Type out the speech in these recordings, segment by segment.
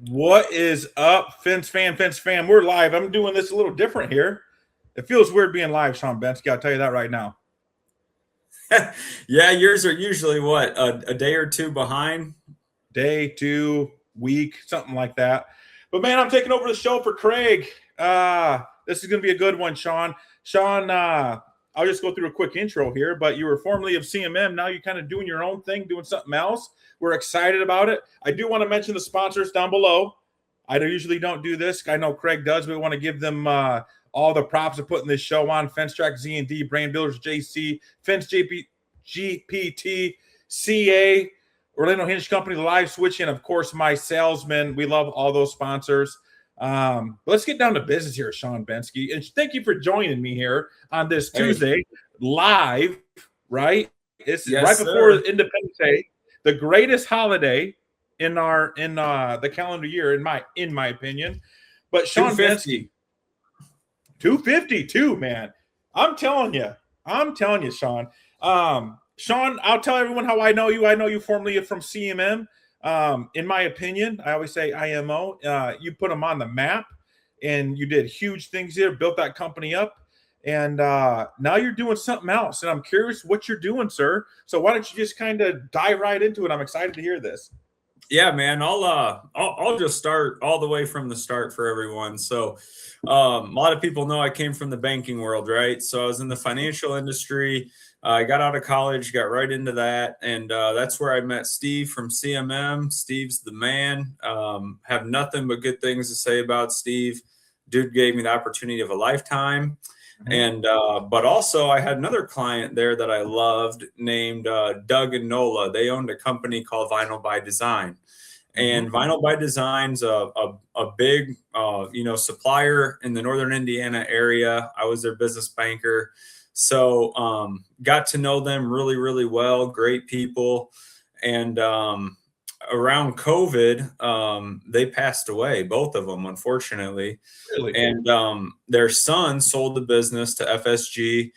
What is up, Fence fam? We're live. I'm doing this a little different here. It feels weird being live, Sean Benhensky. I'll tell you that right now. Yeah, yours are usually what, a day or two behind? Day, 2 week, something like that. But man, I'm taking over the show for Craig. This is going to be a good one, Sean. Sean, I'll just go through a quick intro here. But you were formerly of CMM. Now you're kind of doing your own thing, doing something else. We're excited about it. I do want to mention the sponsors down below. I usually don't do this. I know Craig does. We want to give them all the props of putting this show on. Fence Track, Z&D, Brand Builders, JC, Fence JP, GPT, CA, Orlando Hinge Company, Live Switch, and of course, my salesman. We love all those sponsors. Let's get down to business here, Sean Benhensky. And thank you for joining me here on this Tuesday, live, right? It's Yes, right before sir. Independence Day, the greatest holiday in the calendar year, in my opinion. But Sean Benhensky, 252, man. I'm telling you, Sean. Sean, I'll tell everyone how I know you. I know you formerly from CMM. In my opinion, I always say IMO. You put them on the map, and you did huge things here, built that company up, and now you're doing something else. And I'm curious what you're doing, sir. So why don't you just kind of dive right into it? I'm excited to hear this. Yeah, man. I'll just start all the way from the start for everyone. So, a lot of people know I came from the banking world, right? So I was in the financial industry. I got out of college, got right into that, and that's where I met Steve from CMM. Steve's the man. Have nothing but good things to say about Steve. Dude gave me the opportunity of a lifetime. And but also I had another client there that I loved named Doug and Nola. They owned a company called Vinyl by Design. And Vinyl by Design's a big supplier in the northern Indiana area. I was their business banker. So got to know them really, really well. Great people. And around COVID, they passed away, both of them, unfortunately. Really? And their son sold the business to FSG.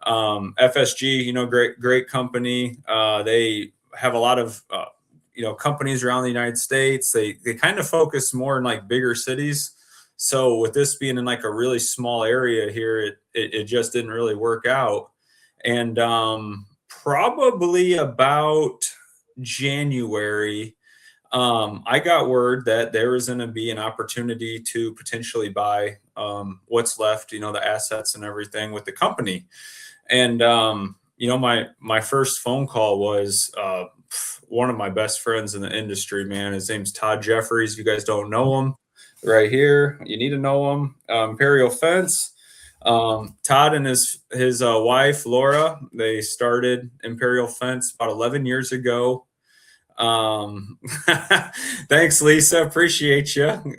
FSG, great company. They have a lot of companies around the United States. They kind of focus more in like bigger cities. So with this being in like a really small area here, it just didn't really work out. And probably about January, I got word that there was going to be an opportunity to potentially buy what's left, the assets and everything with the company. And my first phone call was one of my best friends in the industry, man. His name's Todd Jeffries. If you guys don't know him, right here, you need to know him. Imperial Fence. Todd and his wife Laura, they started Imperial Fence about 11 years ago. Thanks, Lisa. Appreciate you.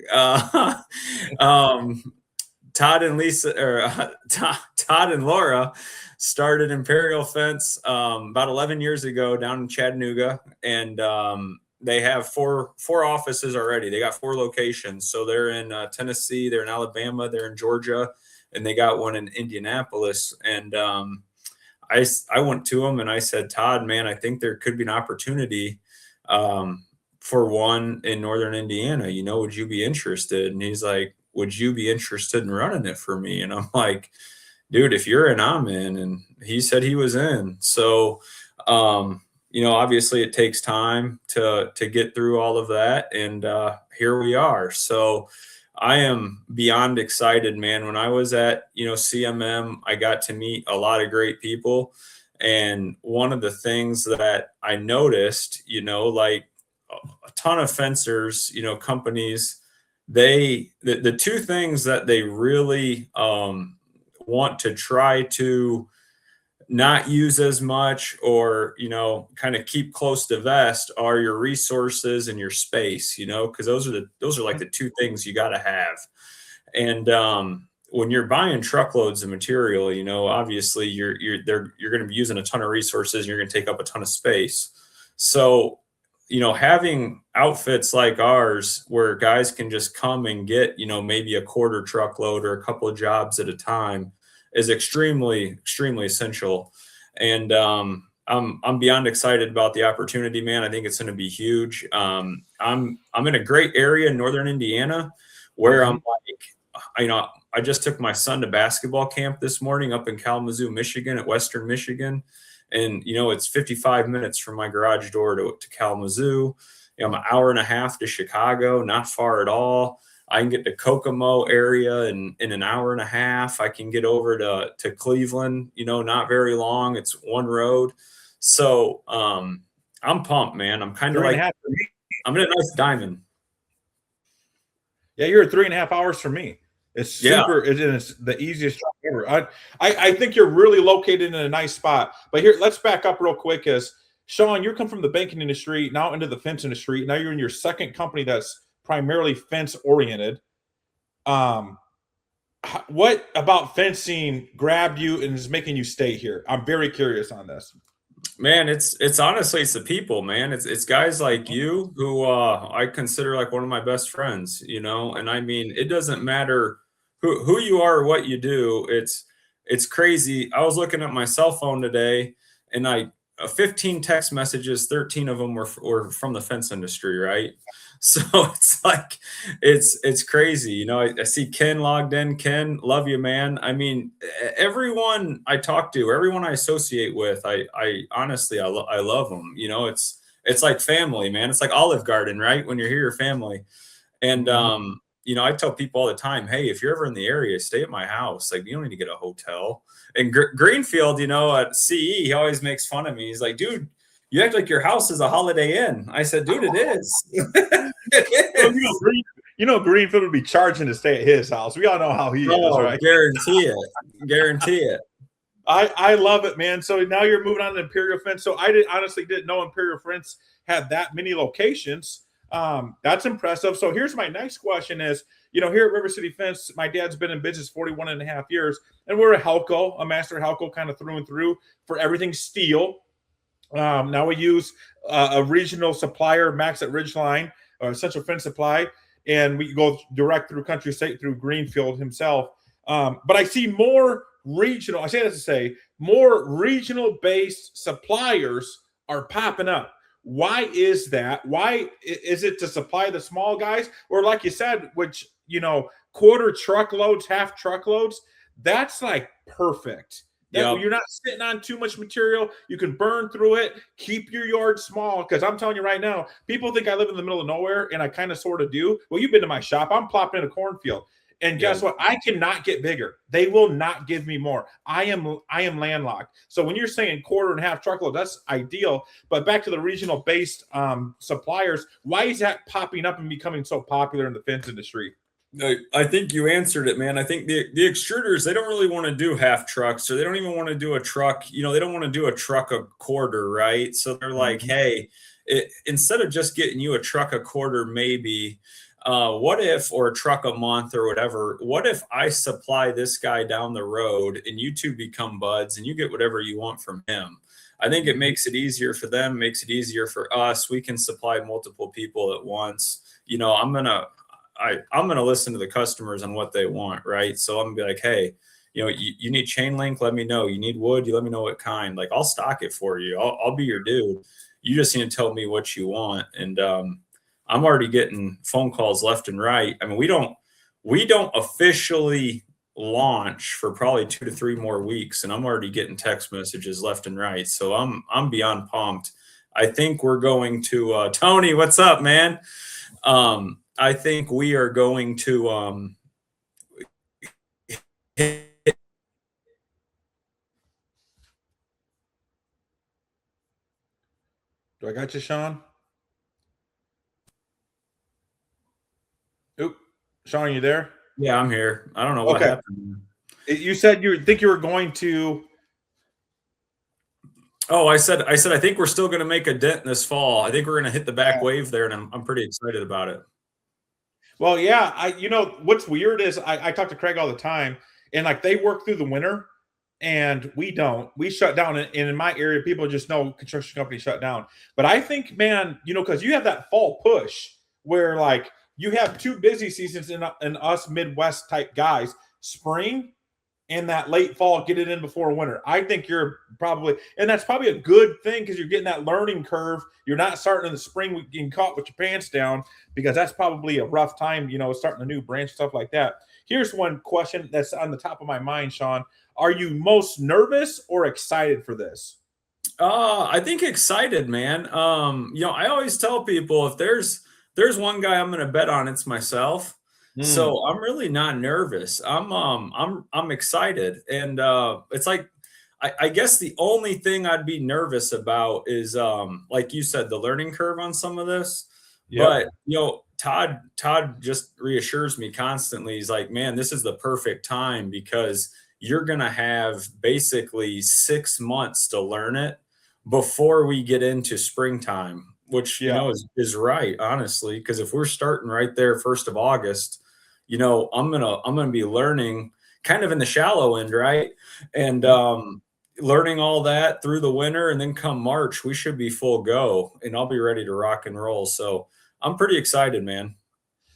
Todd and Lisa, or Todd and Laura, started Imperial Fence about 11 years ago down in Chattanooga, and they have four offices already. They got 4 locations. So they're in Tennessee, they're in Alabama, they're in Georgia, and they got one in Indianapolis. And I went to him and I said, Todd, man, I think there could be an opportunity for one in Northern Indiana. Would you be interested? And he's like, would you be interested in running it for me? And I'm like, dude, if you're in, I'm in. And he said he was in. So, obviously it takes time to get through all of that. And here we are. So I am beyond excited, man. When I was at, CMM, I got to meet a lot of great people. And one of the things that I noticed, like a ton of fencers, companies, the 2 things that they really want to try to not use as much, or kind of keep close to vest, are your resources and your space, because those are like the 2 things you got to have. And when you're buying truckloads of material, obviously you're going to be using a ton of resources, and you're going to take up a ton of space. So having outfits like ours where guys can just come and get maybe a quarter truckload or a couple of jobs at a time is extremely, extremely essential. And I'm beyond excited about the opportunity, man. I think it's going to be huge. I'm in a great area in northern Indiana where I'm like, I just took my son to basketball camp this morning up in Kalamazoo, Michigan, at Western Michigan. And, it's 55 minutes from my garage door to Kalamazoo. I'm an hour and a half to Chicago, not far at all. I can get to Kokomo area in an hour and a half. I can get over to Cleveland, not very long. It's one road. So I'm pumped, man. I'm kind of like, I'm in a nice diamond. Yeah, you're at 3.5 hours from me. It's super. Yeah. It's the easiest job ever. I think you're really located in a nice spot. But here, let's back up real quick. As Sean, you come from the banking industry, now into the fence industry. Now you're in your second company that's primarily fence oriented. What about fencing grabbed you and is making you stay here? I'm very curious on this. Man, it's honestly, it's the people, man. It's guys like you who I consider like one of my best friends, and I mean, it doesn't matter who you are or what you do. It's crazy. I was looking at my cell phone today, and 15 text messages, 13 of them were from the fence industry, right? So it's like, it's crazy. I see Ken logged in. Ken, love you, man. I mean, everyone I talk to, everyone I associate with, I honestly, I love them. It's like family, man. It's like Olive Garden, right? When you're here, your family. And, I tell people all the time, hey, if you're ever in the area, stay at my house. Like, you don't need to get a hotel. And Greenfield, at CE, he always makes fun of me. He's like, dude, you act like your house is a Holiday Inn. I said, dude, it is. It is. Greenfield would be charging to stay at his house. We all know how he is, right? Guarantee it. I love it, man. So now you're moving on to Imperial Fence. So I honestly didn't know Imperial Fence had that many locations. That's impressive. So here's my next question is, here at River City Fence, my dad's been in business 41.5 years, and we're a master Helco kind of through and through for everything steel. Now we use a regional supplier, Max at Ridgeline, Central Fence Supply, and we go direct through Country State through Greenfield himself. But I see more regional, I say that to say, more regional-based suppliers are popping up. Why is that? Why is it to supply the small guys? Or like you said, which, quarter truckloads, half truckloads, that's like perfect. Yep. You're not sitting on too much material. You can burn through it. Keep your yard small. Because I'm telling you right now, people think I live in the middle of nowhere, and I kind of sort of do. Well, you've been to my shop. I'm plopping in a cornfield. And guess what? I cannot get bigger. They will not give me more. I am landlocked. So when you're saying quarter and half truckload, that's ideal. But back to the regional based suppliers, why is that popping up and becoming so popular in the fence industry? I think you answered it, man. I think the extruders, they don't really want to do half trucks, or they don't even want to do a truck. They don't want to do a truck a quarter, right? So they're like, hey, instead of just getting you a truck a quarter, maybe, what if, or a truck a month or whatever, what if I supply this guy down the road and you two become buds and you get whatever you want from him? I think it makes it easier for them, makes it easier for us. We can supply multiple people at once. I'm going to listen to the customers on what they want, right? So I'm going to be like, hey, you need chain link, let me know. You need wood, you let me know what kind. Like, I'll stock it for you. I'll be your dude. You just need to tell me what you want. And I'm already getting phone calls left and right. I mean, we don't officially launch for probably 2 to 3 more weeks, and I'm already getting text messages left and right. So I'm beyond pumped. I think we're going to Tony, what's up, man? I think we are going to Do I got you, Sean? Oop. Sean, you there? Yeah, I'm here. I don't know what happened. You said you think you were going to. Oh, I said, I think we're still going to make a dent this fall. I think we're going to hit the back wave there, and I'm pretty excited about it. Well, yeah, what's weird is I talk to Craig all the time, and like they work through the winter, and we don't. We shut down, and in my area, people just know construction companies shut down. But I think, man, because you have that fall push where like you have 2 busy seasons in us Midwest type guys. Spring, in that late fall, get it in before winter. I think you're probably, and that's probably a good thing because you're getting that learning curve. You're not starting in the spring getting caught with your pants down, because that's probably a rough time, starting a new branch, stuff like that. Here's one question that's on the top of my mind, Sean. Are you most nervous or excited for this? I think excited, man. I always tell people if there's one guy I'm going to bet on, it's myself. So I'm really not nervous. I'm excited, and it's like I guess the only thing I'd be nervous about is like you said, the learning curve on some of this. Yep. But Todd just reassures me constantly. He's like, man, this is the perfect time because you're gonna have basically 6 months to learn it before we get into springtime, which is right, honestly, because if we're starting right there 1st of August, I'm gonna be learning kind of in the shallow end, right? And learning all that through the winter, and then come March, we should be full go, and I'll be ready to rock and roll. So I'm pretty excited, man.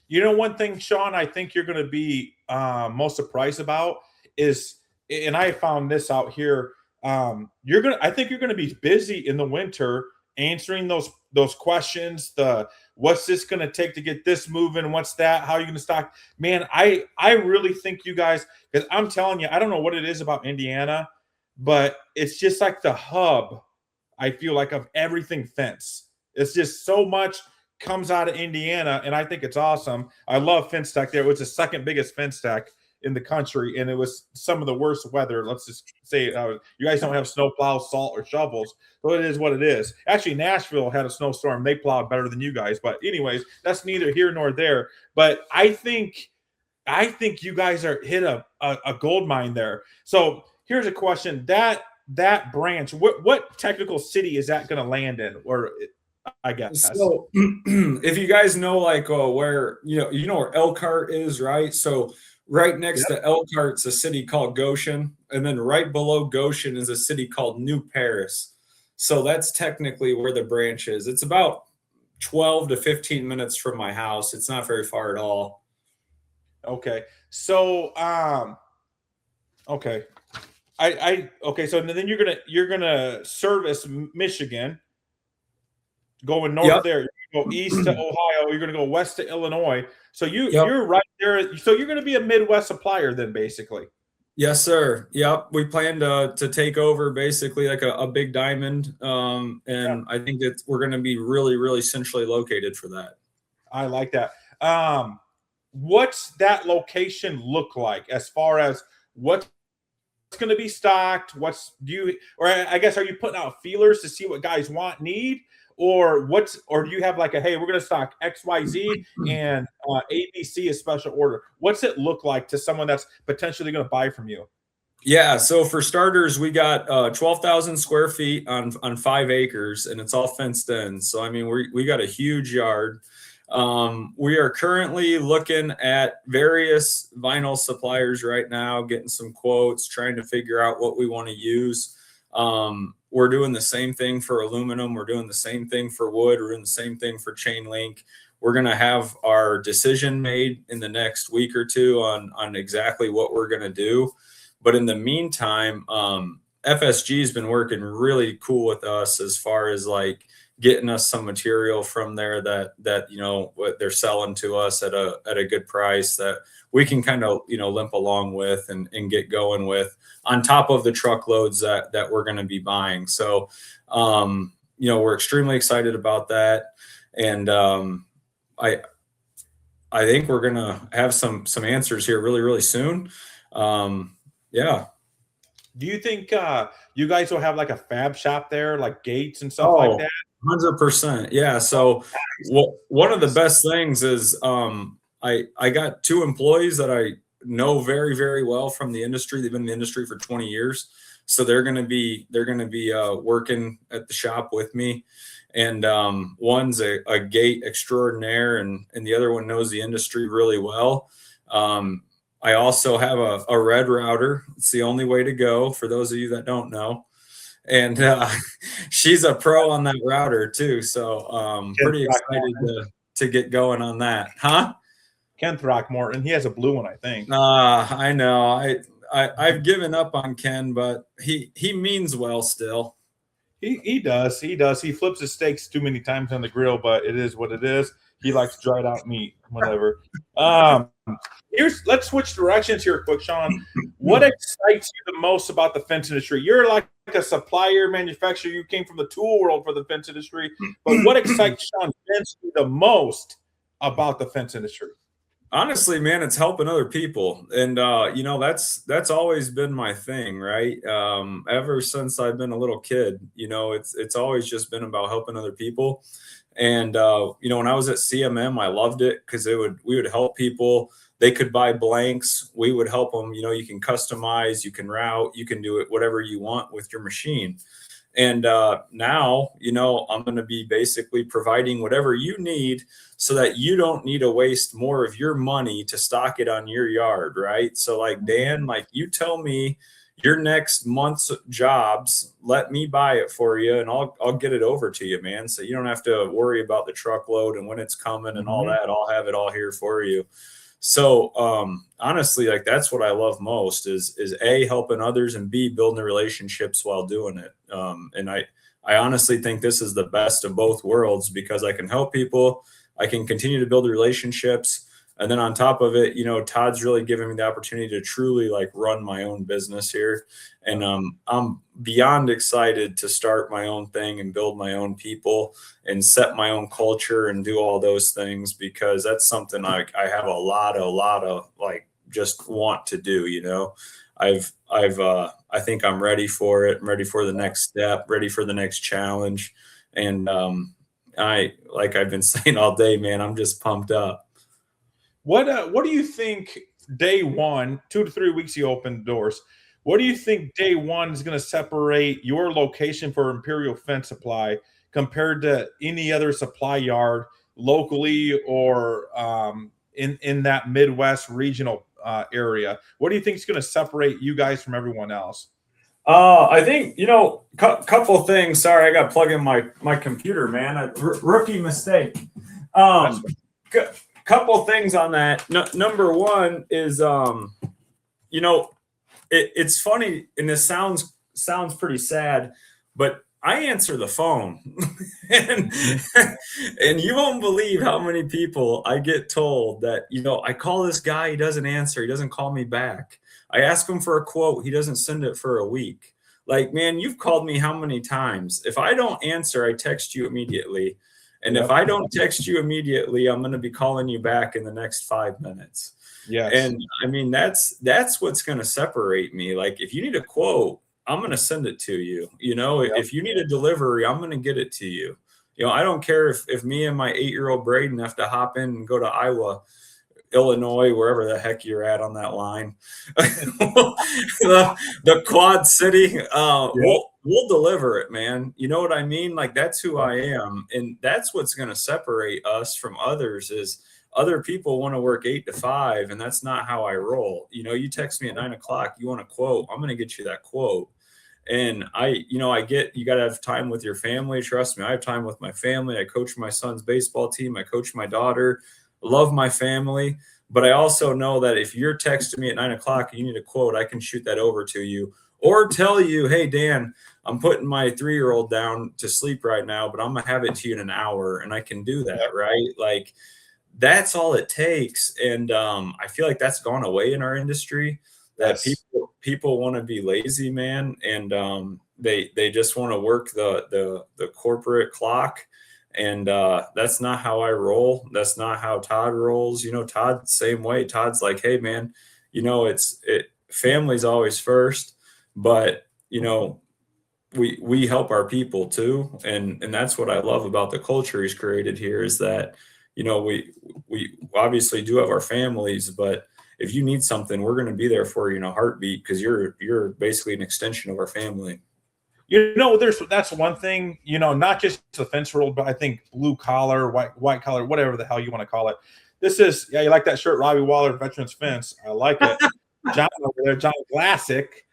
One thing, Sean, I think you're going to be most surprised about is, and I found this out here. I think you're going to be busy in the winter answering those questions. What's this going to take to get this moving? What's that? How are you going to stock? Man, I really think you guys, because I'm telling you, I don't know what it is about Indiana, but it's just like the hub, I feel like, of everything fence. It's just so much comes out of Indiana, and I think it's awesome. I love Fence Tech there. It was the second biggest Fence Tech in the country, and it was some of the worst weather. Let's just say you guys don't have snow plows, salt, or shovels, so it is what it is. Actually, Nashville had a snowstorm. They plowed better than you guys, but anyways, that's neither here nor there. But I think you guys are hit a gold mine there. So here's a question: that branch, what technical city is that going to land in? Or I guess. So if you guys know, like, where where Elkhart is, right? So right next to Elkhart's a city called Goshen, and then right below Goshen is a city called New Paris. So that's technically where the branch is. It's about 12 to 15 minutes from my house. It's not very far at all. Okay. So okay. Okay, so then you're gonna service Michigan, going north there. You go east to Ohio. You're going to go west to Illinois. So you're right there. So you're going to be a Midwest supplier then, basically. Yes, sir. Yep. We plan to take over basically like a big diamond. And I think that we're going to be really, really centrally located for that. I like that. What's that location look like as far as what's going to be stocked? Or I guess, are you putting out feelers to see what guys need? Or do you have like hey, we're going to stock XYZ and ABC is special order? What's it look like to someone that's potentially going to buy from you? Yeah. So for starters, we got 12,000 square feet on 5 acres, and it's all fenced in. So, I mean, we got a huge yard. We are currently looking at various vinyl suppliers right now, getting some quotes, trying to figure out what we want to use. We're doing the same thing for aluminum. We're doing the same thing for wood. We're doing the same thing for chain link. We're going to have our decision made in the next week or two on exactly what we're going to do. But in the meantime, FSG has been working really cool with us as far as like getting us some material from there that what they're selling to us at a good price that we can kind of limp along with and get going with, on top of the truckloads that we're going to be buying. So we're extremely excited about that, and I think we're going to have some answers here really, really soon. Yeah. Do you think you guys will have like a fab shop there, like gates and stuff like that? 100%. Yeah. So one of the best things is I got 2 employees that I know very, very well from the industry. They've been in the industry for 20 years. So they're going to be working at the shop with me. And one's a gate extraordinaire, and the other one knows the industry really well. I also have a red router. It's the only way to go for those of you that don't know. And she's a pro on that router too. So pretty excited to get going on that. Huh? Ken Throckmorton. He has a blue one, I think. I know. I've given up on Ken, but he means well still. He does. He flips his steaks too many times on the grill, but it is what it is. He likes dried out meat, whatever. Let's switch directions here quick, Sean. What excites you the most about the fence industry? You're like a supplier, manufacturer. You came from the tool world for the fence industry, but what excites Sean Benhensky the most about the fence industry? Honestly, man, it's helping other people. And, that's always been my thing, right? Ever since I've been a little kid, it's always just been about helping other people. And, when I was at CMM, I loved it because we would help people. They could buy blanks. We would help them. You can customize, you can route, you can do it, whatever you want with your machine. And now, I'm going to be basically providing whatever you need so that you don't need to waste more of your money to stock it on your yard, right? So like, Dan, like you tell me your next month's jobs, let me buy it for you and I'll get it over to you, man. So you don't have to worry about the truckload and when it's coming and all that. I'll have it all here for you. So honestly, like that's what I love most is A, helping others, and B, building the relationships while doing it. And I honestly think this is the best of both worlds because I can help people, I can continue to build relationships, and then on top of it, Todd's really given me the opportunity to truly like run my own business here. And I'm beyond excited to start my own thing and build my own people and set my own culture and do all those things because that's something I have a lot of like just want to do. I think I'm ready for it. I'm ready for the next step, ready for the next challenge. And like I've been saying all day, man, I'm just pumped up. What do you think day one, 2 to 3 weeks you open doors? What do you think day one is going to separate your location for Imperial Fence Supply compared to any other supply yard locally or in that Midwest regional area? What do you think is going to separate you guys from everyone else? I think, couple of things. Sorry, I got to plug in my computer, man. Rookie mistake. Couple things on that. Number one is, it's funny, and this sounds pretty sad, but I answer the phone, and you won't believe how many people I get told that, I call this guy, he doesn't answer, he doesn't call me back. I ask him for a quote, he doesn't send it for a week. Like, man, you've called me how many times? If I don't answer, I text you immediately. And if I don't text you immediately, I'm going to be calling you back in the next 5 minutes. Yes. And I mean, that's what's going to separate me. Like, if you need a quote, I'm going to send it to you. If you need a delivery, I'm going to get it to you. I don't care if me and my 8-year-old Braden have to hop in and go to Iowa, Illinois, wherever the heck you're at on that line, the Quad City, we'll deliver it, man. You know what I mean? Like, that's who I am. And that's what's going to separate us from others is other people want to work 8 to 5. And that's not how I roll. You text me at 9 o'clock, you want a quote, I'm going to get you that quote. And I get, you got to have time with your family. Trust me, I have time with my family. I coach my son's baseball team. I coach my daughter. Love my family, but I also know that if you're texting me at 9 o'clock and you need a quote, I can shoot that over to you or tell you, hey, Dan, I'm putting my 3-year-old down to sleep right now, but I'm going to have it to you in an hour. And I can do that, right? Like, that's all it takes. And I feel like that's gone away in our industry, that people want to be lazy, man. And they just want to work the corporate clock. And that's not how I roll. That's not how Todd rolls. Todd, same way. Todd's like, hey, man, family's always first, but, we help our people too. And that's what I love about the culture he's created here is that, we obviously do have our families, but if you need something, we're going to be there for you in a heartbeat because you're basically an extension of our family. That's one thing, not just the fence world, but I think blue collar, white collar, whatever the hell you want to call it. This is, you like that shirt, Robbie Waller, Veterans Fence. I like it. John over there, John Classic.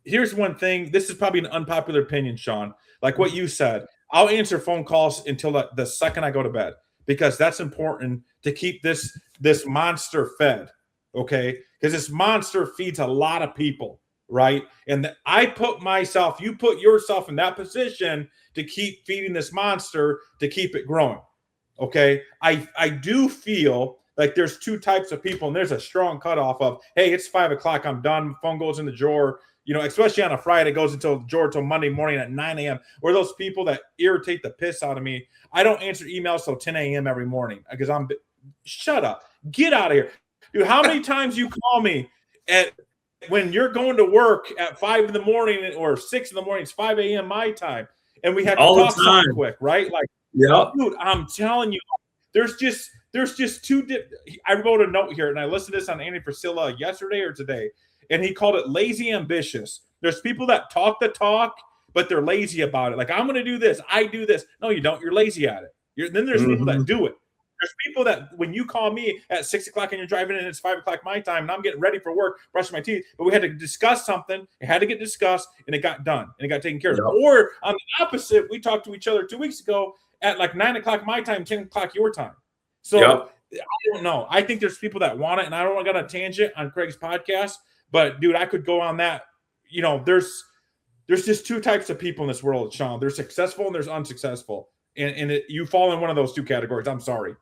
Here's one thing. This is probably an unpopular opinion, Sean. Like what you said, I'll answer phone calls until the second I go to bed because that's important to keep this monster fed. okay? Because this monster feeds a lot of people, right? And I put myself, you put yourself in that position to keep feeding this monster to keep it growing, okay? I do feel like there's two types of people, and there's a strong cutoff of, hey, it's 5 o'clock, I'm done, phone goes in the drawer, especially on a Friday, it goes until drawer till Monday morning at 9 a.m. Or those people that irritate the piss out of me. I don't answer emails till 10 a.m. every morning because shut up, get out of here. Dude, how many times you call me when you're going to work at 5 in the morning or 6 in the morning, it's 5 a.m. my time, and we have to talk something quick, right? Like, dude, I'm telling you, there's just two. I wrote a note here, and I listened to this on Andy Priscilla yesterday or today, and he called it lazy ambitious. There's people that talk the talk, but they're lazy about it. Like, I'm going to do this. I do this. No, you don't. You're lazy at it. Then there's people that do it. There's people that when you call me at 6 o'clock and you're driving in, and it's 5 o'clock my time, and I'm getting ready for work, brushing my teeth, but we had to discuss something. It had to get discussed, and it got done, and it got taken care of. Or on the opposite, we talked to each other 2 weeks ago at like 9 o'clock my time, 10 o'clock your time. So I don't know. I think there's people that want it, and I don't want to go on a tangent on Craig's podcast, but dude, I could go on that. There's just two types of people in this world, Sean. There's successful and there's unsuccessful, and you fall in one of those two categories. I'm sorry.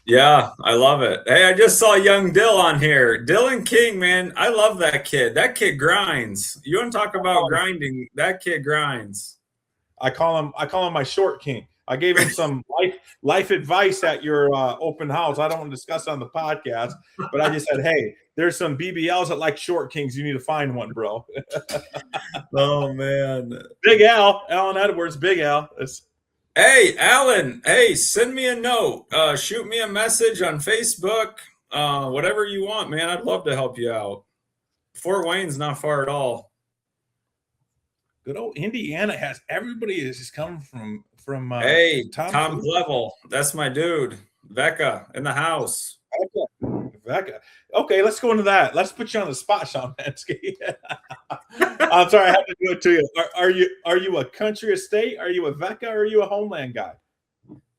Yeah, I love it. Hey, I just saw young Dill on here. Dylan King, man, I love that kid. That kid grinds. You want to talk about grinding? That kid grinds. I call him my short king. I gave him some life advice at your open house. I don't want to discuss it on the podcast, but I just said, hey, there's some BBLs that like short kings. You need to find one, bro. Oh, man. Big Al, Alan Edwards, Big Al. Hey, Alan, hey, send me a note. Shoot me a message on Facebook. Whatever you want, man. I'd love to help you out. Fort Wayne's not far at all. Good old Indiana has everybody is just coming from hey, Tom Level. That's my dude. Becca in the house. Becca. Okay, let's go into that. Let's put you on the spot, Sean Benhensky. I'm sorry, I have to do it to you. Are you a country estate? Are you a Becca? Or are you a homeland guy?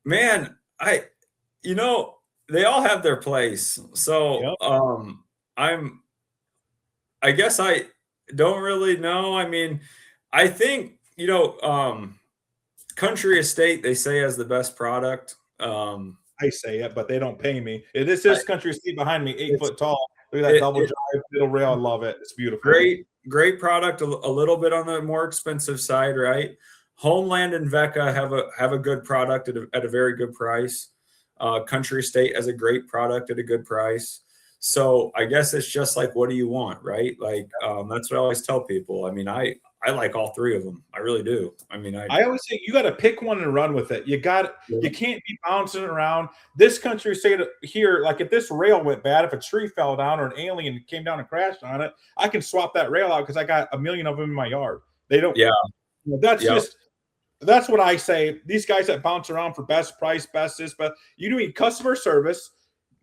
Man, they all have their place. So I guess I don't really know. I mean, I think, country estate, they say, has the best product. I say it, but they don't pay me. This is country estate behind me, 8 foot tall. Look at that double drive middle rail. I love it. It's beautiful. Great product. A little bit on the more expensive side, right? Homeland and Vecca have a good product at a very good price. Country estate has a great product at a good price. So I guess it's just like, what do you want, right? Like, that's what I always tell people. I mean, I like all three of them. I really do. I mean, I always say you got to pick one and run with it. You can't be bouncing around. This country estate here, like if this rail went bad, if a tree fell down or an alien came down and crashed on it, I can swap that rail out because I got a million of them in my yard. They don't. Yeah. That's what I say. These guys that bounce around for best price, best this, but you need customer service.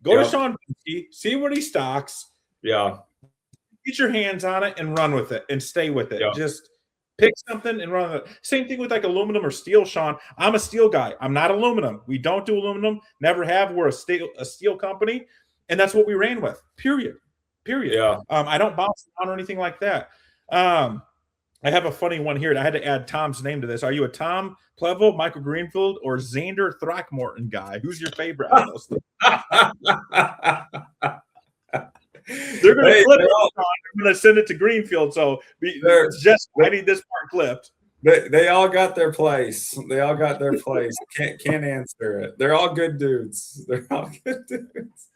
Go to Sean Benhensky, see what he stocks. Yeah. Get your hands on it and run with it and stay with it. Yeah. Just pick something and run with it. Same thing with like aluminum or steel, Sean. I'm a steel guy. I'm not aluminum. We don't do aluminum. Never have. We're a steel company. And that's what we ran with. Period. Yeah. I don't bounce around or anything like that. I have a funny one here. I had to add Tom's name to this. Are you a Tom Plevel, Michael Greenfield, or Xander Throckmorton guy? Who's your favorite out of those? They're going to clip it. I'm going to send it to Greenfield. So I need this part clipped. They all got their place. They all got their place. Can't answer it. They're all good dudes. They're all good dudes.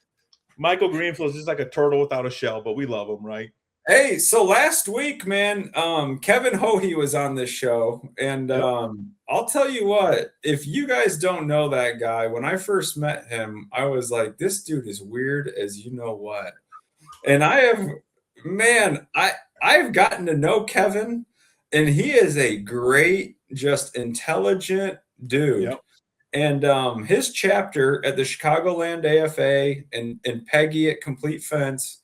Michael Greenfield is just like a turtle without a shell, but we love him, right? Hey, so last week, man, Kevin Hohe was on this show, and I'll tell you what, if you guys don't know that guy, when I first met him, I was like, this dude is weird as you know what. And I've gotten to know Kevin, and he is a great, just intelligent dude. Yep. And his chapter at the Chicagoland AFA and Peggy at Complete Fence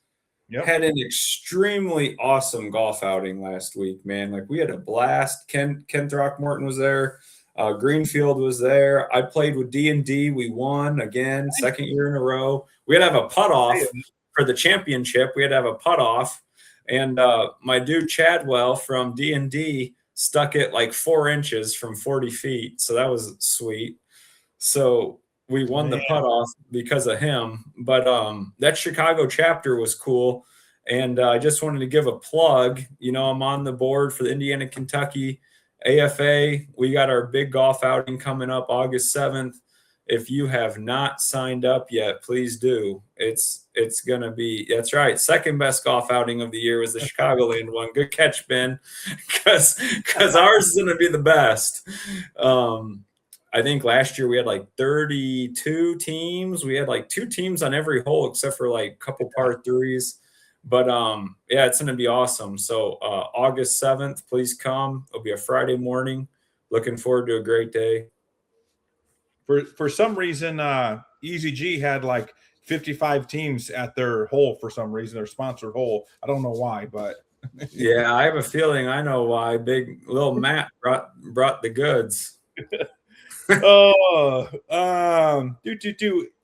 had an extremely awesome golf outing last week, man. Like, we had a blast. Ken Throckmorton was there. Greenfield was there. I played with D&D. We won again, second year in a row. We had to have a putt off for the championship, we had to have a putt off, and my dude Chadwell from D&D stuck it like 4 inches from 40 feet, so that was sweet. So we won the putt off because of him. But that Chicago chapter was cool, and I just wanted to give a plug. I'm on the board for the Indiana Kentucky AFA. We got our big golf outing coming up August 7th. If you have not signed up yet, please do. It's gonna be, that's right, second best golf outing of the year was the Chicagoland one. Good catch, Ben, because ours is gonna be the best. I think last year we had like 32 teams. We had like 2 teams on every hole except for like a couple par threes. But yeah, it's gonna be awesome. So August 7th, please come. It'll be a Friday morning. Looking forward to a great day. For some reason, EZG had like 55 teams at their hole for some reason, their sponsored hole. I don't know why, but yeah, I have a feeling I know why. Big little Matt brought the goods.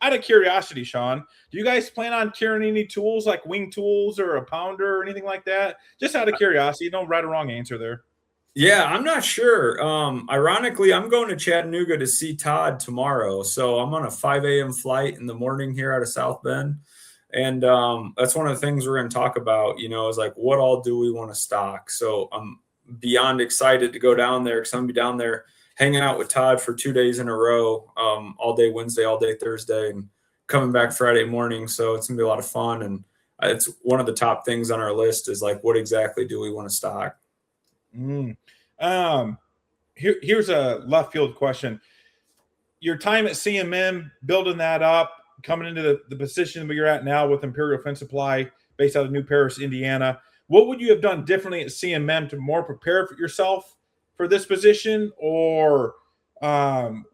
Out of curiosity, Sean, do you guys plan on carrying any tools like wing tools or a pounder or anything like that? Just out of curiosity, no right or wrong answer there. Yeah, I'm not sure. Ironically, I'm going to Chattanooga to see Todd tomorrow. So I'm on a 5 a.m. flight in the morning here out of South Bend. And that's one of the things we're going to talk about, is like, what all do we want to stock? So I'm beyond excited to go down there because I'm going to be down there hanging out with Todd for 2 days in a row, all day Wednesday, all day Thursday, and coming back Friday morning. So it's going to be a lot of fun. And it's one of the top things on our list is like, what exactly do we want to stock? Here's a left field question. Your time at CMM, building that up, coming into the position where you're at now with Imperial Fence Supply, based out of New Paris, Indiana, what would you have done differently at CMM to more prepare for yourself for this position? Or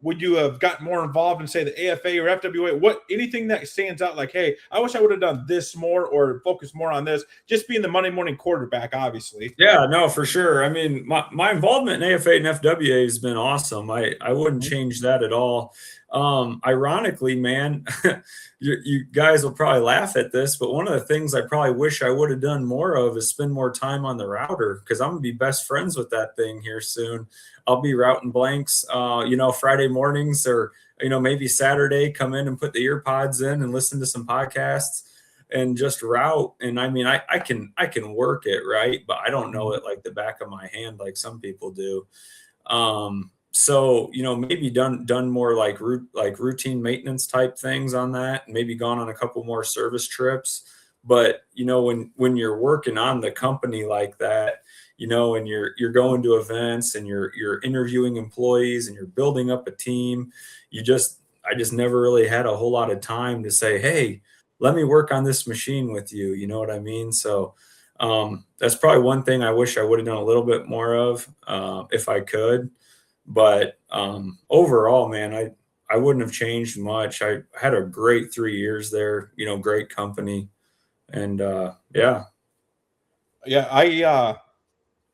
would you have gotten more involved in, say, the AFA or FWA? Anything that stands out like, hey, I wish I would have done this more or focused more on this, just being the Monday morning quarterback, obviously. Yeah, no, for sure. I mean, my involvement in AFA and FWA has been awesome. I wouldn't change that at all. Ironically, man, you guys will probably laugh at this, but one of the things I probably wish I would have done more of is spend more time on the router, because I'm going to be best friends with that thing here soon. I'll be routing blanks, Friday mornings or, maybe Saturday, come in and put the ear pods in and listen to some podcasts and just route. And I mean, I can work it, right? But I don't know it like the back of my hand, like some people do. So, maybe done more like routine maintenance type things on that, maybe gone on a couple more service trips. But, when you're working on the company like that, and you're going to events and you're interviewing employees and you're building up a team, I just never really had a whole lot of time to say, hey, let me work on this machine with you. You know what I mean? So that's probably one thing I wish I would have done a little bit more of if I could. But overall, man, I wouldn't have changed much. I had a great 3 years there, great company. And yeah.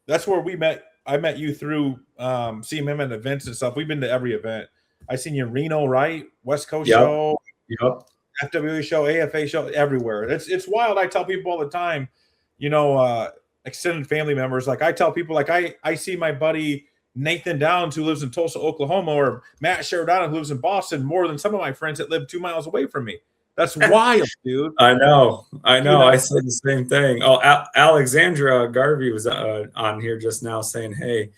That's where we met. I met you through CMM and events and stuff. We've been to every event. I seen you in Reno, right? West Coast show, FWA show, AFA show, everywhere. It's wild. I tell people all the time, extended family members. Like I tell people, like I see my buddy Nathan Downs, who lives in Tulsa, Oklahoma, or Matt Sheridan, who lives in Boston, more than some of my friends that live 2 miles away from me. That's wild, dude. I know. I said the same thing. Oh, Alexandra Garvey was on here just now saying, hey,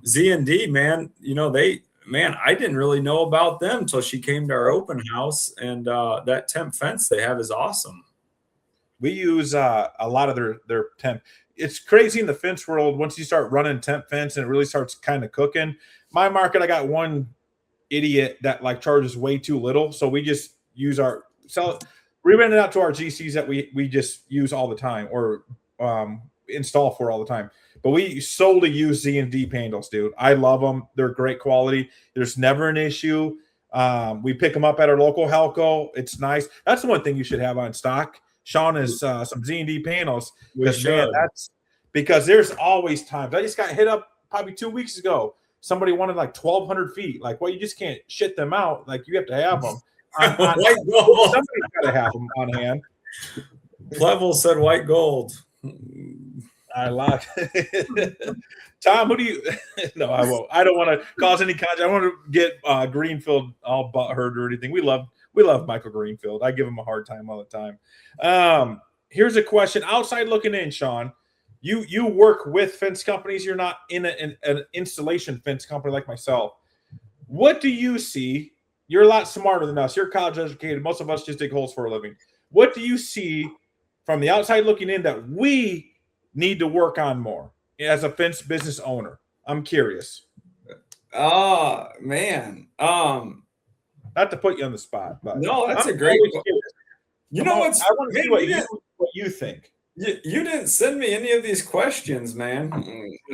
Z&D, man, I didn't really know about them until she came to our open house, and that temp fence they have is awesome. We use a lot of their temp. It's crazy in the fence world. Once you start running temp fence and it really starts kind of cooking. My market, I got one idiot that like charges way too little. So we just use we rent it out to our GCs that we just use all the time or install for all the time. But we solely use Z&D panels, dude. I love them. They're great quality. There's never an issue. We pick them up at our local Halco. It's nice. That's the one thing you should have on stock, Sean, is some Z&D panels. Because there's always times. I just got hit up probably 2 weeks ago. Somebody wanted like 1,200 feet. Like, well, you just can't shit them out. Like, you have to have them. Somebody's got to have them on hand. Plevel said white gold. I like it. Tom, who do you? No, I won't. I don't want to cause any controversy. I want to get Greenfield all butthurt or anything. We love Michael Greenfield. I give him a hard time all the time. Here's a question. Outside looking in, Sean, you work with fence companies. You're not in an installation fence company like myself. What do you see? You're a lot smarter than us. You're college educated. Most of us just dig holes for a living. What do you see from the outside looking in that we need to work on more as a fence business owner? I'm curious. Oh man. Not to put you on the spot, but no, that's I'm a great always curious. You know what's I want to see what you think. You didn't send me any of these questions, man.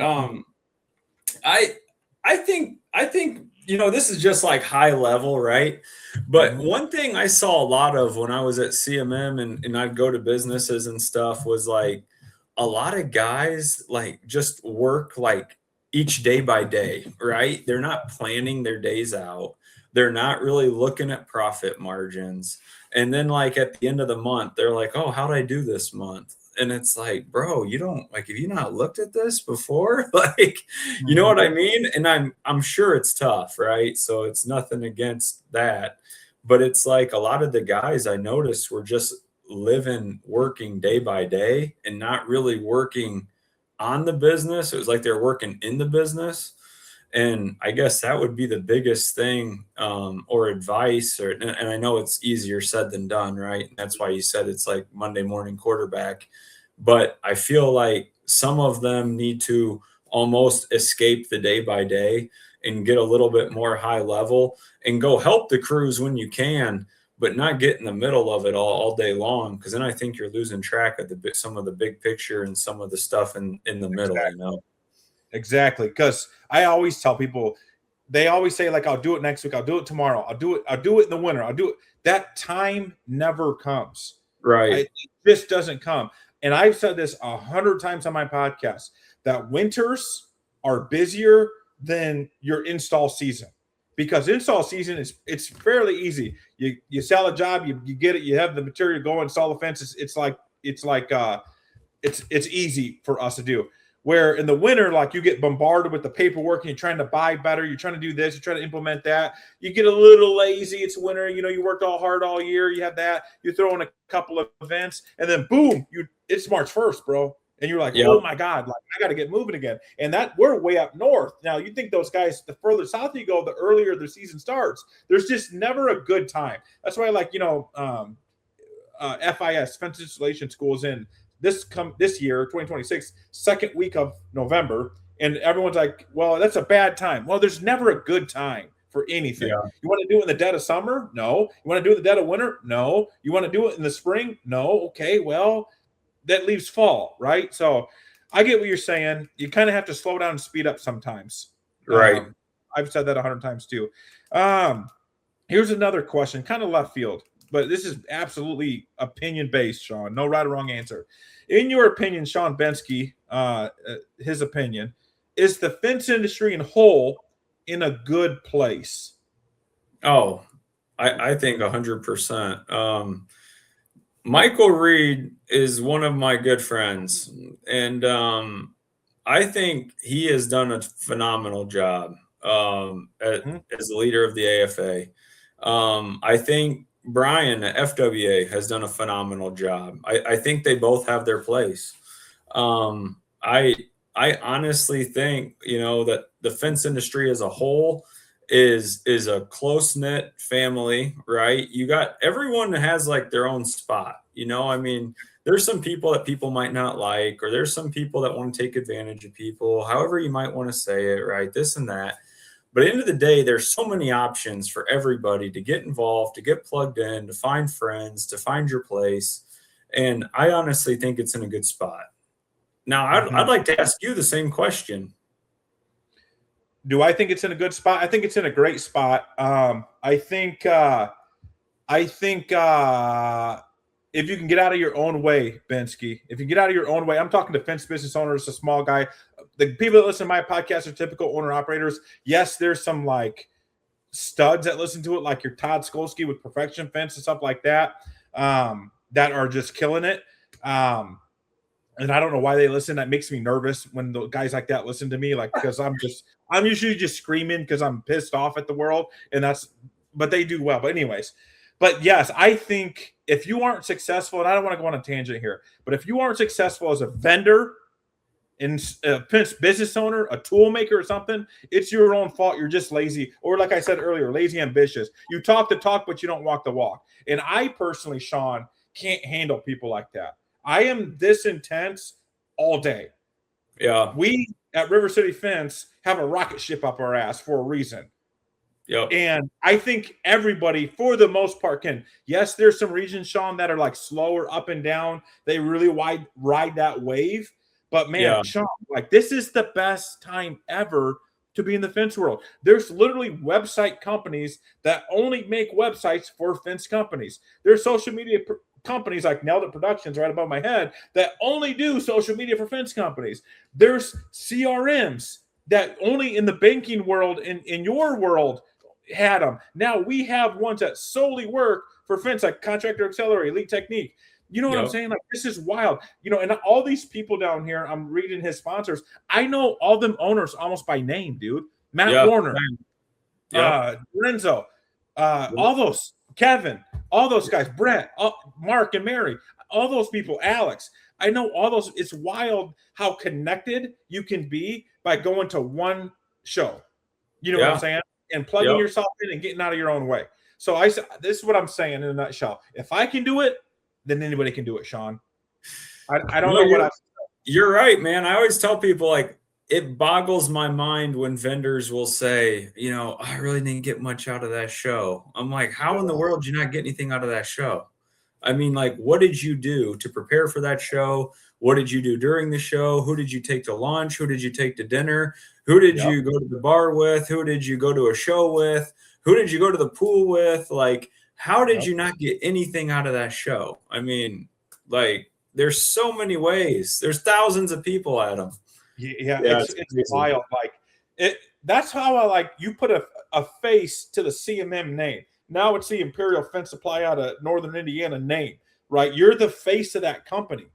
I think this is just like high level, right? But one thing I saw a lot of when I was at CMM and I'd go to businesses and stuff was like a lot of guys like just work like each day by day, right? They're not planning their days out. They're not really looking at profit margins. And then like at the end of the month, they're like, oh, how'd I do this month? And it's like, bro, you don't like, have you not looked at this before? Like, you know what I mean? And I'm sure it's tough, right? So it's nothing against that. But it's like a lot of the guys I noticed were just working day by day and not really working on the business. It was like they're working in the business. And I guess that would be the biggest thing or advice, and I know it's easier said than done, right? And that's why you said it's like Monday morning quarterback. But I feel like some of them need to almost escape the day by day and get a little bit more high level and go help the crews when you can, but not get in the middle of it all day long. Because then I think you're losing track of some of the big picture and some of the stuff in the middle, Exactly. you know? Exactly. Because I always tell people, they always say, like, I'll do it next week. I'll do it tomorrow. I'll do it in the winter. I'll do it. That time never comes. Right. It just doesn't come. And I've said this 100 times on my podcast, that winters are busier than your install season, because install season it's fairly easy. You sell a job, you get it, you have the material, go install the fence. It's easy for us to do. Where in the winter, like, you get bombarded with the paperwork and you're trying to buy better, you're trying to do this, you're trying to implement that. You get a little lazy. It's winter, you worked all hard all year. You have that. You throw in a couple of events, and then boom, it's March 1st, bro. And you're like, oh my God, like, I got to get moving again. And that we're way up north. Now, you think those guys, the further south you go, the earlier their season starts. There's just never a good time. That's why, like, FIS, Fence Installation School, is in this year, 2026, second week of November, and everyone's like, well, that's a bad time. Well, there's never a good time for anything. Yeah. You want to do it in the dead of summer? No. You want to do it in the dead of winter? No. You want to do it in the spring? No. Okay, well, that leaves fall, right? So I get what you're saying. You kind of have to slow down and speed up sometimes. Right. I've said that 100 times too. Here's another question, kind of left field, but this is absolutely opinion-based, Sean. No right or wrong answer. In your opinion, Sean Benhensky, his opinion, is the fence industry in whole in a good place? Oh, I think 100%. Michael Reed is one of my good friends, and I think he has done a phenomenal job as the leader of the AFA. I think Brian at FWA has done a phenomenal job. I think they both have their place. I honestly think, that the fence industry as a whole is a close-knit family, right? You got everyone has like their own spot. I mean, there's some people that people might not like, or there's some people that want to take advantage of people, however you might want to say it, right? This and that. But at the end of the day, there's so many options for everybody to get involved, to get plugged in, to find friends, to find your place. And I honestly think it's in a good spot. Now, I'd like to ask you the same question. Do I think it's in a good spot? I think it's in a great spot. I think if you can get out of your own way, Benhensky, if you get out of your own way, I'm talking to fence business owners, a small guy. The people that listen to my podcast are typical owner operators. Yes, there's some like studs that listen to it, like your Todd Skolsky with Perfection Fence and stuff like that. that are just killing it. And I don't know why they listen. That makes me nervous when the guys like that listen to me, like, because I'm usually just screaming because I'm pissed off at the world, but they do well. But anyways, but yes, I think if you aren't successful, and I don't want to go on a tangent here, but if you aren't successful as a vendor, in a business owner, a tool maker or something, it's your own fault. You're just lazy, or like I said earlier, lazy ambitious. You talk the talk, but you don't walk the walk. And I personally, Sean, can't handle people like that. I am this intense all day. Yeah. We at River City Fence have a rocket ship up our ass for a reason. Yep. And I think everybody, for the most part, can. Yes, there's some regions, Sean, that are like slower up and down. They really ride that wave. But man, Yeah. Sean, like, this is the best time ever to be in the fence world. There's literally website companies that only make websites for fence companies. There's social media companies like Nailed It Productions right above my head that only do social media for fence companies. There's CRMs that only in the banking world, in your world, had them. Now we have ones that solely work for fence, like Contractor Accelerate, Elite Technique. You know what I'm saying? Like, this is wild. You know, and all these people down here, I'm reading his sponsors. I know all them owners almost by name, dude. Matt Warner, Lorenzo, all those, Kevin, all those guys, Brett, Mark and Mary, all those people, Alex. I know all those. It's wild how connected you can be by going to one show. You know what I'm saying? And plugging yourself in and getting out of your own way. So this is what I'm saying in a nutshell. If I can do it, then anybody can do it, Sean. I don't know what else. You're right, man. I always tell people, like, it boggles my mind when vendors will say, you know, I really didn't get much out of that show. I'm like, how in the world did you not get anything out of that show? I mean, like, what did you do to prepare for that show? What did you do during the show? Who did you take to lunch? Who did you take to dinner? Who did you go to the bar with? Who did you go to a show with? Who did you go to the pool with? Like, how did you not get anything out of that show? I mean, like, there's so many ways. There's thousands of people at them. Yeah, it's wild. Like, that's how I like. You put a face to the CMM name. Now it's the Imperial Fence Supply out of Northern Indiana name, right? You're the face of that company.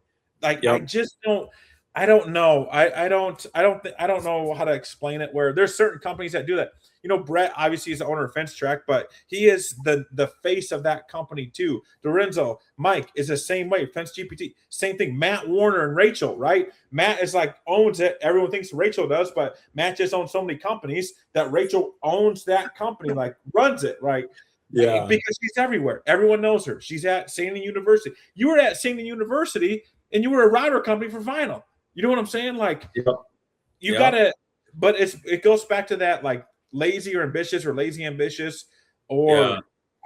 Like, I just don't. I don't know. I don't know how to explain it. Where there's certain companies that do that. You know, Brett obviously is the owner of Fence Track, but he is the face of that company too. Lorenzo, Mike is the same way. Fence GPT, same thing. Matt Warner and Rachel, right? Matt is like owns it. Everyone thinks Rachel does, but Matt just owns so many companies that Rachel owns that company, like runs it, right? Yeah, because she's everywhere. Everyone knows her. She's at Sandy University. You were at Sandy University, and you were a router company for vinyl. You know what I'm saying? Like, you gotta. But it goes back to that, like, lazy or ambitious, or lazy ambitious, or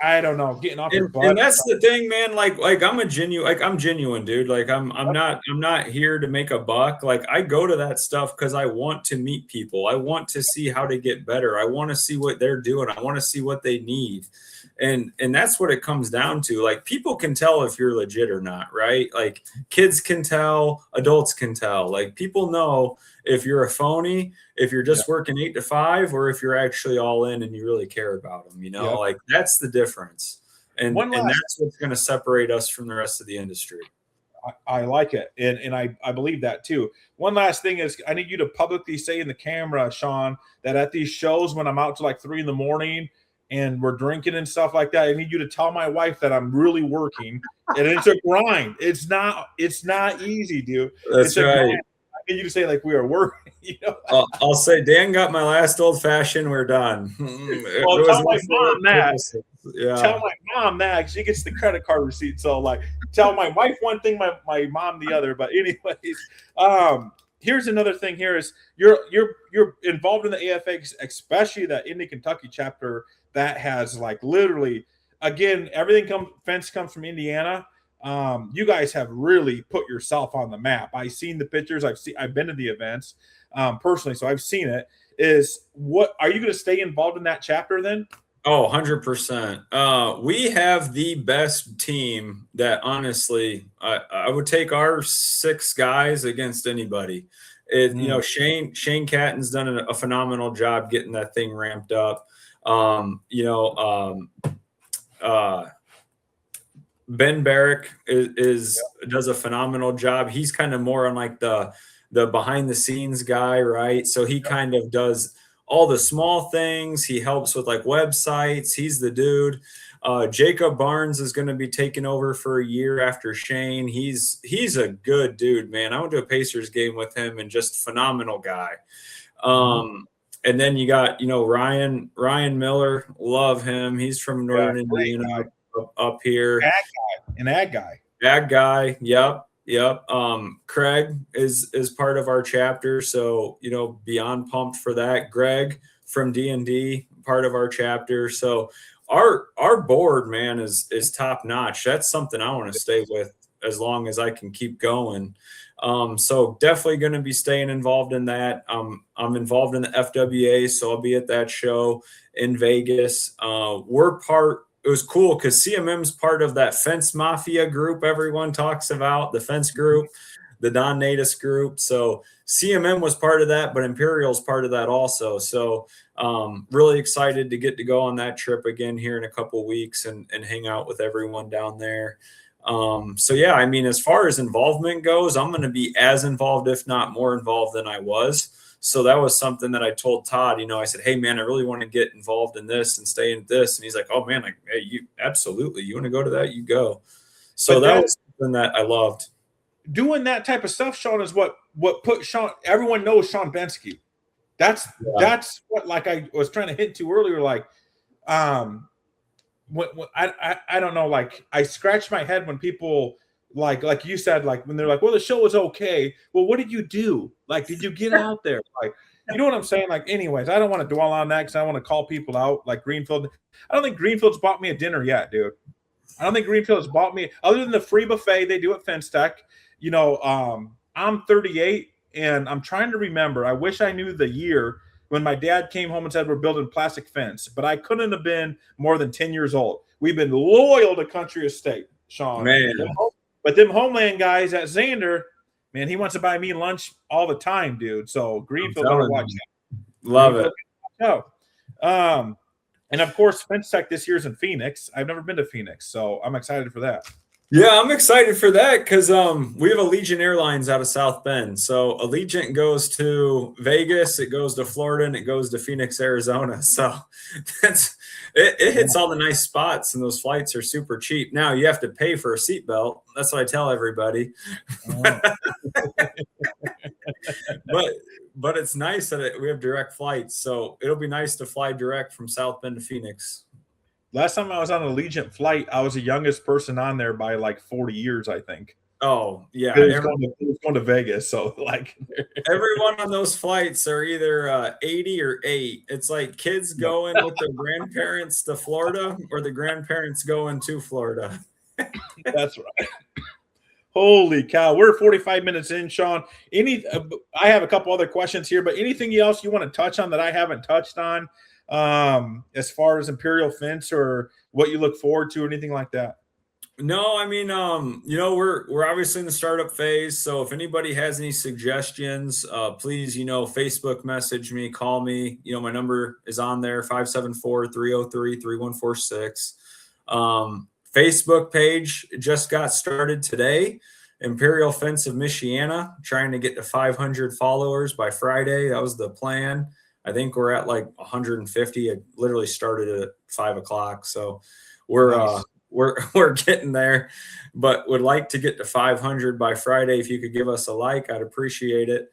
I don't know, getting off your butt. And that's the thing, man. Like I'm genuine, dude. Like I'm not here to make a buck. Like, I go to that stuff because I want to meet people. I want to see how to get better. I want to see what they're doing. I want to see what they need. And that's what it comes down to. Like, people can tell if you're legit or not, right? Like, kids can tell, adults can tell. Like, people know if you're a phony, if you're just working 8 to 5, or if you're actually all in and you really care about them, you know, like, that's the difference. And that's what's going to separate us from the rest of the industry. I like it. And I believe that too. One last thing is, I need you to publicly say in the camera, Sean, that at these shows, when I'm out to like 3 a.m. and we're drinking and stuff like that, I need you to tell my wife that I'm really working, and it's a grind. It's not easy, dude. That's right. I need you to say, like, we are working. You know? I'll say, Dan got my last old fashioned. We're done. Well, tell my mom that. Tell my mom that. She gets the credit card receipt. So, like, tell my wife one thing, my mom the other. But anyways, here's another thing. Here is you're involved in the AFA, especially that Indy, Kentucky chapter that has, like, literally, again, everything fence comes from Indiana. You guys have really put yourself on the map. I've seen the pictures. I've been to the events personally, so I've seen it. What are you going to stay involved in that chapter then? Oh, 100%. We have the best team that, honestly, I would take our 6 guys against anybody. You know, Shane Catton's done a phenomenal job getting that thing ramped up. Ben Barrick does a phenomenal job. He's kind of more on like the behind the scenes guy, right? So he kind of does all the small things. He helps with like websites. He's the dude. Jacob Barnes is going to be taking over for a year after Shane. He's a good dude, man. I went to a Pacers game with him and just phenomenal guy. And then you got, Ryan Miller, love him. He's from Northern Indiana up here. Ag guy. Ag guy. Yep. Craig is part of our chapter. So, beyond pumped for that. Greg from D&D, part of our chapter. So our board, man, is top notch. That's something I want to stay with as long as I can keep going. So definitely going to be staying involved in that. I'm involved in the FWA, so I'll be at that show in Vegas. It was cool because CMM's part of that fence mafia group everyone talks about, the fence group, the Don Natus group. So CMM was part of that, but Imperial's part of that also. So really excited to get to go on that trip again here in a couple of weeks and hang out with everyone down there. So yeah, I mean, as far as involvement goes, I'm going to be as involved, if not more involved than I was. So that was something that I told Todd, I said, hey man, I really want to get involved in this and stay in this. And he's like, oh man, hey, you absolutely, you want to go to that, you go. So that was something that I loved. Doing that type of stuff, Sean, is what put Sean, everyone knows Sean Benhensky. That's what, like I was trying to hint to earlier, like, when I don't know, like I scratch my head when people like you said, like when they're like, well, the show was okay. Well, what did you do? Like, did you get out there? Like, you know what I'm saying? Like, anyways, I don't want to dwell on that because I want to call people out like Greenfield. I don't think Greenfield's bought me a dinner yet, dude. I don't think Greenfield's bought me, other than the free buffet they do at Fence Tech. I'm 38 and I'm trying to remember. I wish I knew the year when my dad came home and said we're building plastic fence, but I couldn't have been more than 10 years old. We've been loyal to Country Estate, Sean. Man. But them Homeland guys at Xander, man, he wants to buy me lunch all the time, dude. So Greenfield better watch out. Love it. And of course, Fence Tech this year's in Phoenix. I've never been to Phoenix, so I'm excited for that. Yeah, I'm excited for that because we have Allegiant Airlines out of South Bend. So Allegiant goes to Vegas, it goes to Florida, and it goes to Phoenix, Arizona. So it hits all the nice spots, and those flights are super cheap. Now you have to pay for a seatbelt. That's what I tell everybody. But it's nice that we have direct flights. So it'll be nice to fly direct from South Bend to Phoenix. Last time I was on an Allegiant flight, I was the youngest person on there by like 40 years, I think. Oh, yeah. It was going to Vegas. So, like, everyone on those flights are either 80 or 8. It's like kids going with their grandparents to Florida or the grandparents going to Florida. That's right. Holy cow. We're 45 minutes in, Sean. I have a couple other questions here, but anything else you want to touch on that I haven't touched on? As far as Imperial Fence or what you look forward to or anything like that? No, I mean, we're obviously in the startup phase. So if anybody has any suggestions, please, Facebook message me, call me. My number is on there, 574-303-3146. Facebook page just got started today. Imperial Fence of Michiana, trying to get to 500 followers by Friday. That was the plan. I think we're at like 150. It literally started at 5 o'clock. So we're getting there, but would like to get to 500 by Friday. If you could give us a like, I'd appreciate it.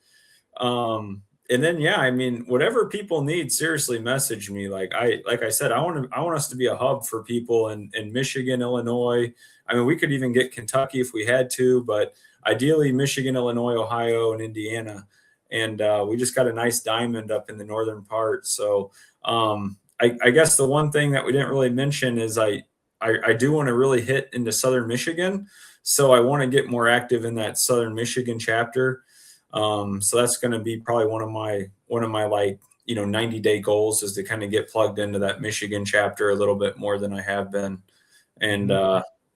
And then, yeah, I mean, whatever people need, seriously message me. Like I said, I want us to be a hub for people in Michigan, Illinois. I mean, we could even get Kentucky if we had to, but ideally Michigan, Illinois, Ohio, and Indiana. And we just got a nice diamond up in the northern part. So I guess the one thing that we didn't really mention is I do want to really hit into Southern Michigan. So I want to get more active in that Southern Michigan chapter. So that's going to be probably one of my like, 90-day goals is to kind of get plugged into that Michigan chapter a little bit more than I have been. And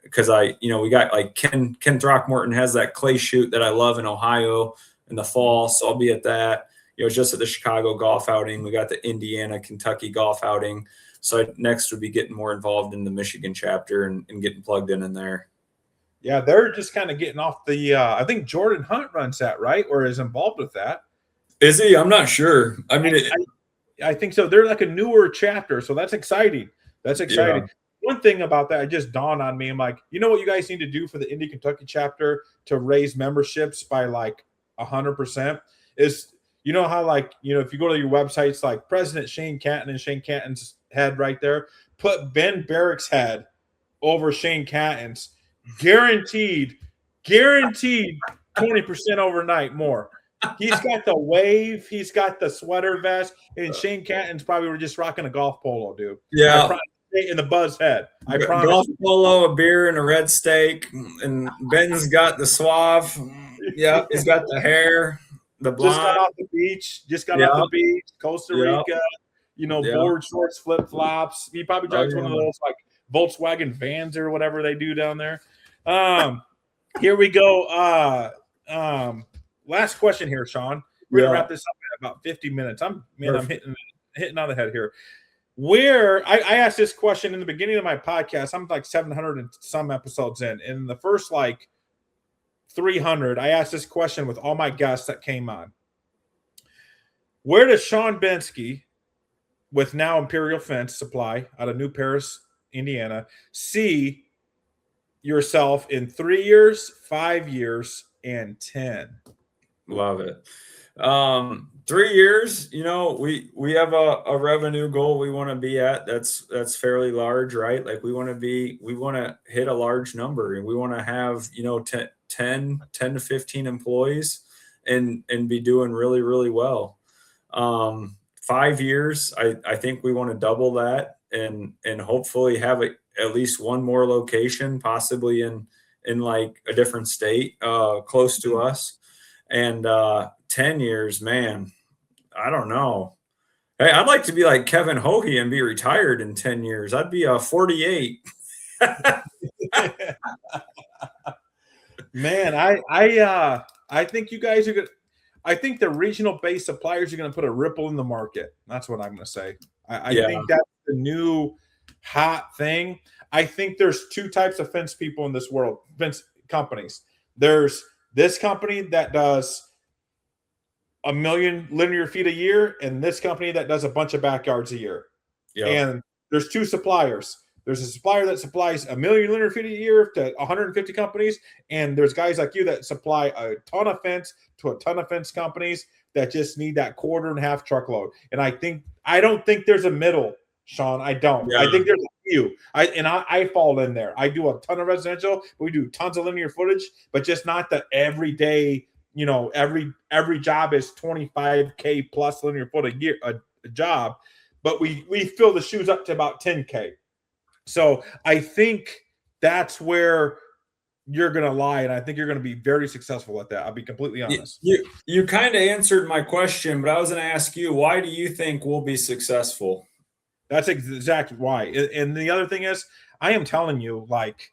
because we got like Ken Throckmorton has that clay shoot that I love in Ohio in the fall. So I'll be at that, just at the Chicago golf outing. We got the Indiana, Kentucky golf outing. So next would be getting more involved in the Michigan chapter and getting plugged in there. Yeah, they're just kind of getting off the. I think Jordan Hunt runs that, right, or is involved with that. Is he? I'm not sure. I mean, I think so. They're like a newer chapter, so that's exciting. That's exciting. Yeah. One thing about that, it just dawned on me. I'm like, you know what you guys need to do for the Indy Kentucky chapter to raise memberships by like 100% is, you know how like, you know, if you go to your websites like President Shane Canton and Shane Canton's head right there, put Ben Barrick's head over Shane Canton's, guaranteed 20% overnight more. He's got the wave, he's got the sweater vest, and Shane Canton's probably were just rocking a golf polo, dude. Yeah. In the buzz head. I promise. Golf polo, a beer, and a red steak. And Ben's got the suave. Yeah, he's got the hair, the blonde. Just got off the beach. Off the beach, Costa Rica. You know, board shorts, flip flops. He probably drives one of those like Volkswagen vans or whatever they do down there. Here we go. Last question here, Sean. We're gonna wrap this up in about 50 minutes. I'm hitting on the head here. Where I asked this question in the beginning of my podcast, I'm like 700 and some episodes in. In the first like 300, I asked this question with all my guests that came on. Where does Sean Benhensky, with now Imperial Fence Supply out of New Paris, Indiana, see yourself in 3 years, 5 years, and 10? Love it. 3 years, you know, we have a revenue goal we want to be at. That's fairly large, right? Like we want to hit a large number, and we want to have, you know, 10 to 15 employees and be doing really, really well. 5 years, I think we want to double that and hopefully have at least one more location, possibly in like a different state, close to us. And 10 years, man, I don't know. Hey, I'd like to be like Kevin Hohe and be retired in 10 years. I'd be 48. Man, I think you guys are good. I think the regional based suppliers are going to put a ripple in the market. That's what I'm going to say. I think that's the new hot thing. I think there's two types of fence people in this world, fence companies. There's this company that does 1 million linear feet a year, and this company that does a bunch of backyards a year. Yep. And there's two suppliers. There's a supplier that supplies 1 million linear feet a year to 150 companies, and there's guys like you that supply a ton of fence to a ton of fence companies that just need that quarter and half truckload. And I don't think there's a middle, Sean. I don't. Yeah. I think there's a few. I fall in there. I do a ton of residential. We do tons of linear footage, but just not the everyday. You know, every job is 25K plus linear foot a year a job, but we fill the shoes up to about 10K. So I think that's where you're going to lie, and I think you're going to be very successul at that. I'll be completely honest. You kind of answered my question, but I was going to ask you, why do you think we'll be successful? That's exactly why. And the other thing is, I am telling you, like,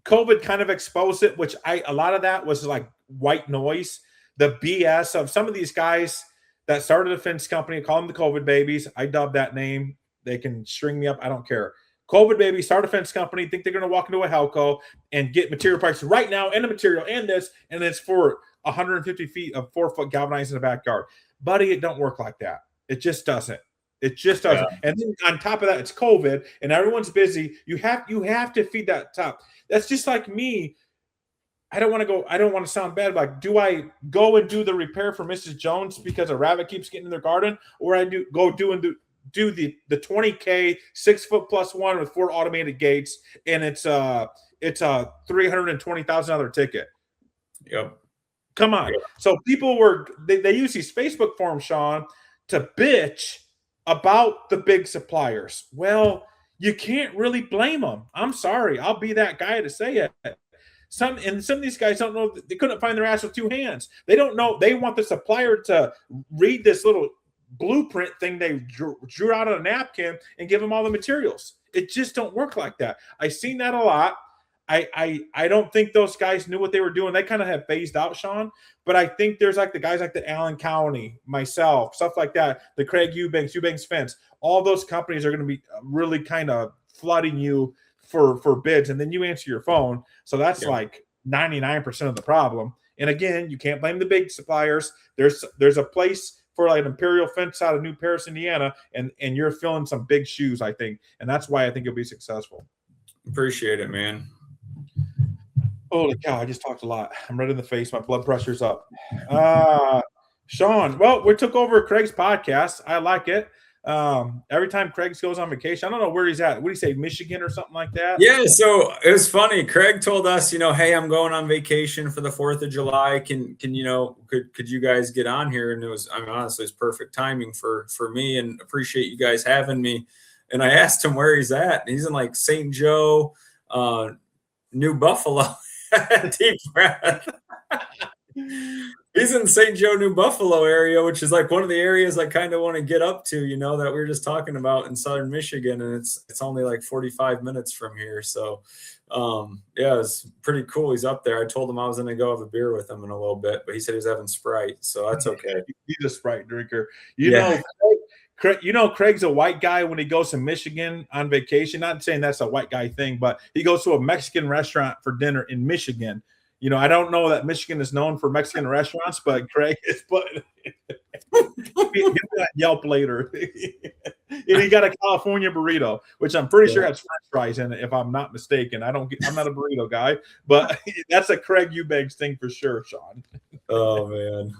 COVID kind of exposed it, which a lot of that was like white noise, the BS of some of these guys that started a fence company, call them the COVID babies. I dub that name. They can string me up. I don't care. COVID babies, start a fence company, think they're going to walk into a Helco and get material prices right now and the material and this, and it's for 150 feet of 4-foot galvanized in the backyard. Buddy, it don't work like that. It just doesn't. It just doesn't. Yeah. And then on top of that, it's COVID and everyone's busy. You have to feed that top. That's just like me. I don't want to sound bad. Like, do I go and do the repair for Mrs. Jones because a rabbit keeps getting in their garden, or I do the 20K 6-foot plus one with 4 automated gates, and it's a $320,000 ticket. Yep. Come on. Yep. So people they use these Facebook forums, Sean, to bitch about the big suppliers. Well, you can't really blame them. I'm sorry. I'll be that guy to say it. Some of these guys don't know. They couldn't find their ass with 2 hands. They don't know. They want the supplier to read this little blueprint thing they drew out on a napkin and give them all the materials. It just don't work like that. I've seen that a lot. I don't think those guys knew what they were doing. They kind of have phased out, Sean. But I think there's like the guys like the Allen County, myself, stuff like that, the Craig Eubanks Fence. All those companies are going to be really kind of flooding you for bids, and then you answer your phone. So that's like 99% of the problem. And again, you can't blame the big suppliers. There's a place for like an Imperial Fence out of New Paris, Indiana, and you're filling some big shoes, I think, and that's why I think you'll be successful. Appreciate it, man. Holy cow, I just talked a lot. I'm red in the face. My blood pressure's up. Sean, well, we took over Craig's podcast. I like it. Every time Craig goes on vacation, I don't know where he's at. What do you say, Michigan or something like that? Yeah, so it was funny. Craig told us, hey, I'm going on vacation for the 4th of July. Can could you guys get on here? And it was, honestly, it's perfect timing for me, and appreciate you guys having me. And I asked him where he's at. And he's in like St. Joe, New Buffalo. Deep breath. He's in St. Joe, New Buffalo area, which is like one of the areas I kind of want to get up to, that we were just talking about in southern Michigan, and it's only like 45 minutes from here. So it's pretty cool. He's up there. I told him I was going to go have a beer with him in a little bit, but he said he's having Sprite, so that's okay. He's a Sprite drinker. Craig's a white guy when he goes to Michigan on vacation. Not saying that's a white guy thing, but he goes to a Mexican restaurant for dinner in Michigan. I don't know that Michigan is known for Mexican restaurants, but Craig is. But Yelp later. And he got a California burrito, which I'm pretty sure has French fries in it, if I'm not mistaken. I'm not a burrito guy, but that's a Craig Eubanks thing for sure, Sean. Oh man.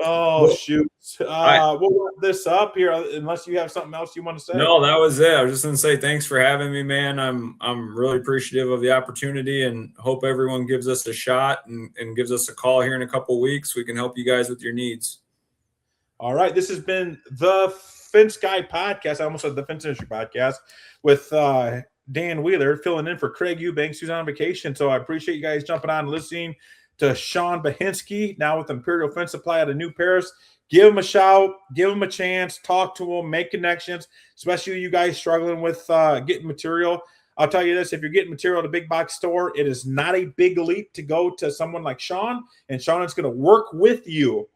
Oh shoot! We'll wrap this up here, unless you have something else you want to say. No, that was it. I was just going to say thanks for having me, man. I'm really appreciative of the opportunity, and hope everyone gives us a shot and gives us a call here in a couple of weeks. We can help you guys with your needs. All right, this has been the Fence Guy Podcast. I almost said the Fence Industry Podcast with Dan Wheeler filling in for Craig Eubanks, who's on vacation. So I appreciate you guys jumping on and listening to Sean Benhensky, now with Imperial Fence Supply out of New Paris. Give him a shout, give him a chance, talk to him, make connections, especially you guys struggling with getting material. I'll tell you this, if you're getting material at a big box store, it is not a big leap to go to someone like Sean, and Sean is going to work with you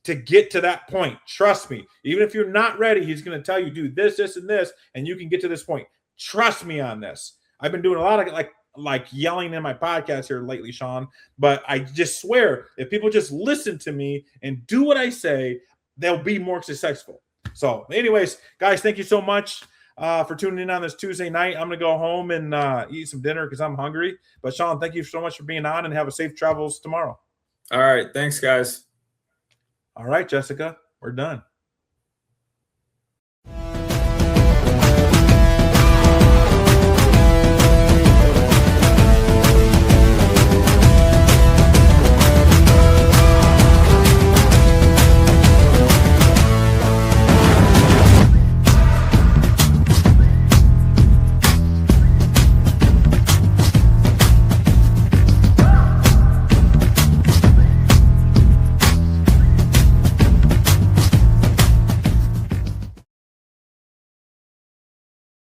to get to that point. Trust me. Even if you're not ready, he's going to tell you, do this, this, and this, and you can get to this point. Trust me on this. I've been doing a lot of like yelling in my podcast here lately, Sean, but I just swear, if people just listen to me and do what I say, they'll be more successful. So anyways, guys, thank you so much for tuning in on this Tuesday night. I'm going to go home and eat some dinner because I'm hungry. But Sean, thank you so much for being on, and have a safe travels tomorrow. All right. Thanks, guys. All right, Jessica, we're done.